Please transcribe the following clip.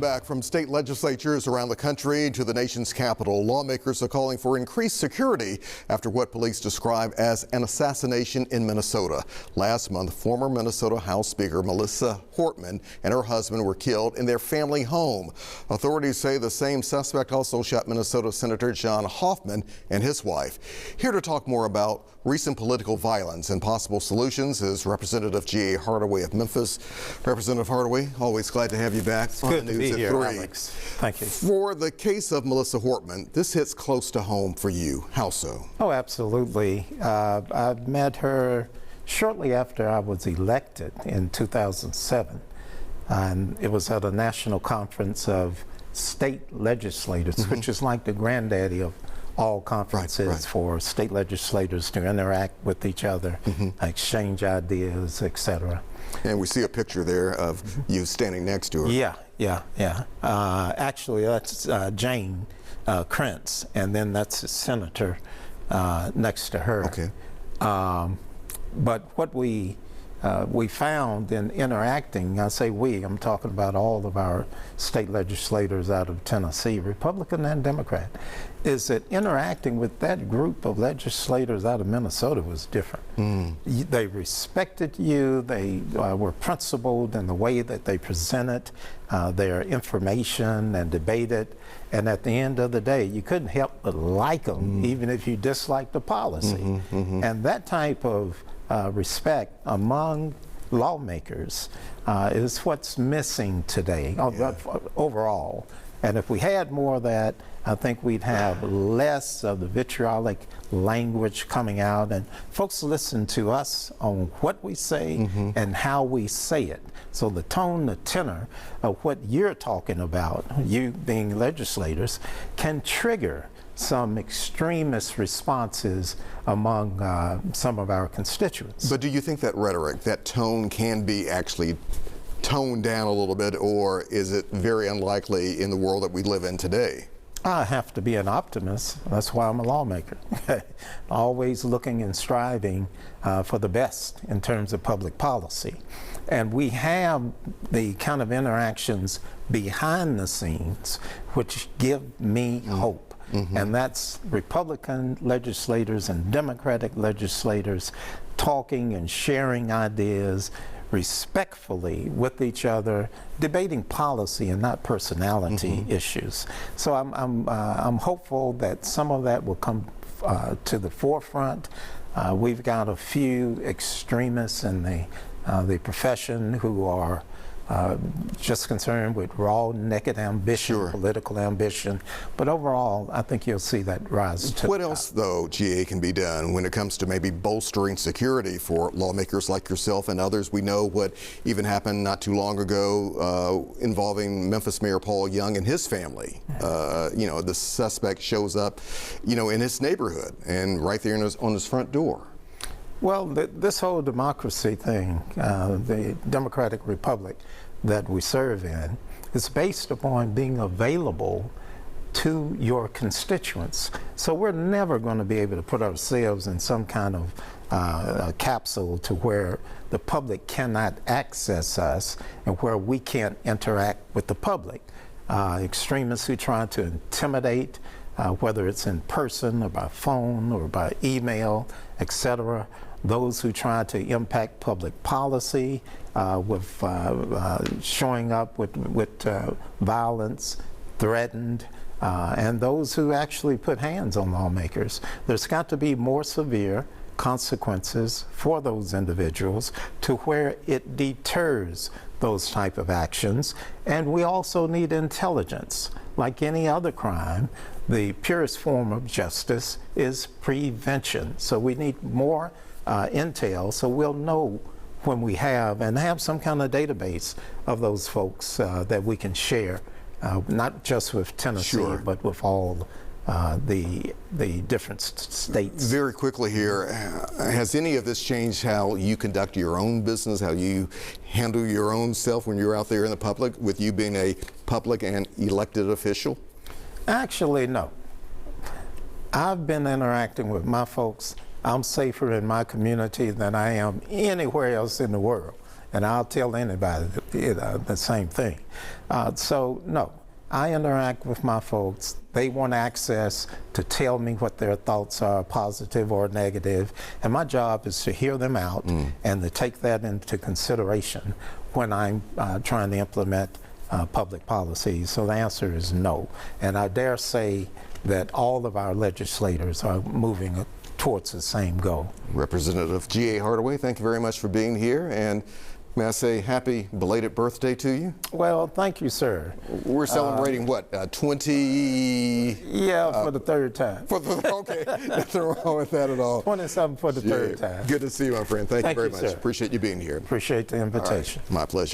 back. From state legislatures around the country to the nation's capital, lawmakers are calling for increased security after what police describe as an assassination in Minnesota. Last month, former Minnesota House Speaker Melissa Hortman and her husband were killed in their family home. Authorities say the same suspect also shot Minnesota Senator John Hoffman and his wife. Here to talk more about recent political violence and possible solutions is Representative G.A. Hardaway of Memphis. Representative Hardaway, always glad to have you back. It's good to be here, 3. Alex. Thank you. For the case of Melissa Hortman, this hits close to home for you. How so? Oh, absolutely. I met her shortly after I was elected in 2007. And it was at a national conference of state legislators, which is like the granddaddy of all conferences for state legislators to interact with each other, exchange ideas, etc. And we see a picture there of you standing next to her. Yeah. Actually, that's Jane Krentz, and then that's the senator next to her. Okay. But what we found in interacting, I say we, I'm talking about all of our state legislators out of Tennessee, Republican and Democrat, is that interacting with that group of legislators out of Minnesota was different. They respected you, they were principled in the way that they presented their information and debated, and at the end of the day, you couldn't help but like them, even if you disliked the policy. And that type of respect among lawmakers is what's missing today overall. And if we had more of that, I think we'd have less of the vitriolic language coming out, and folks listen to us on what we say and how we say it. So the tone, the tenor of what you're talking about, you being legislators, can trigger some extremist responses among some of our constituents. But do you think that rhetoric, that tone can be actually toned down a little bit, or is it very unlikely in the world that we live in today? I have to be an optimist. That's why I'm a lawmaker. Always looking and striving for the best in terms of public policy. And we have the kind of interactions behind the scenes which give me hope. And that's Republican legislators and Democratic legislators talking and sharing ideas respectfully with each other, debating policy and not personality issues. So I'm hopeful that some of that will come to the forefront. We've got a few extremists in the profession who are just concerned with raw, naked ambition, political ambition. But overall, I think you'll see that rise to What else, though, GA, can be done when it comes to maybe bolstering security for lawmakers like yourself and others? We know what even happened not too long ago involving Memphis Mayor Paul Young and his family. You know, the suspect shows up, you know, in his neighborhood and right there on his front door. Well, this whole democracy thing, the democratic republic that we serve in, is based upon being available to your constituents. So we're never going to be able to put ourselves in some kind of a capsule to where the public cannot access us and where we can't interact with the public. Extremists who try to intimidate, whether it's in person or by phone or by email, etc. Those who try to impact public policy with showing up with violence, threatened, and those who actually put hands on lawmakers. There's got to be more severe consequences for those individuals to where it deters those type of actions. And we also need intelligence. Like any other crime, the purest form of justice is prevention. So we need more intel so we'll know when we have some kind of database of those folks that we can share, not just with Tennessee, but with all the different states. Very quickly here, has any of this changed how you conduct your own business, how you handle your own self when you're out there in the public, with you being a public and elected official? Actually, no. I've been interacting with my folks. I'm safer in my community than I am anywhere else in the world. and I'll tell anybody the same thing. So no, I interact with my folks. They want access to tell me what their thoughts are, positive or negative, and my job is to hear them out and to take that into consideration when I'm trying to implement public policies. So the answer is no, and I dare say that all of our legislators are moving towards the same goal. Representative G.A. Hardaway, thank you very much for being here, and may I say happy belated birthday to you? Well, thank you, sir. We're celebrating what, 20? Yeah, for the third time. Okay, nothing wrong with that at all. 27 for the third time. Good to see you, my friend. Thank you very much. Sir. Appreciate you being here. Appreciate the invitation. My pleasure.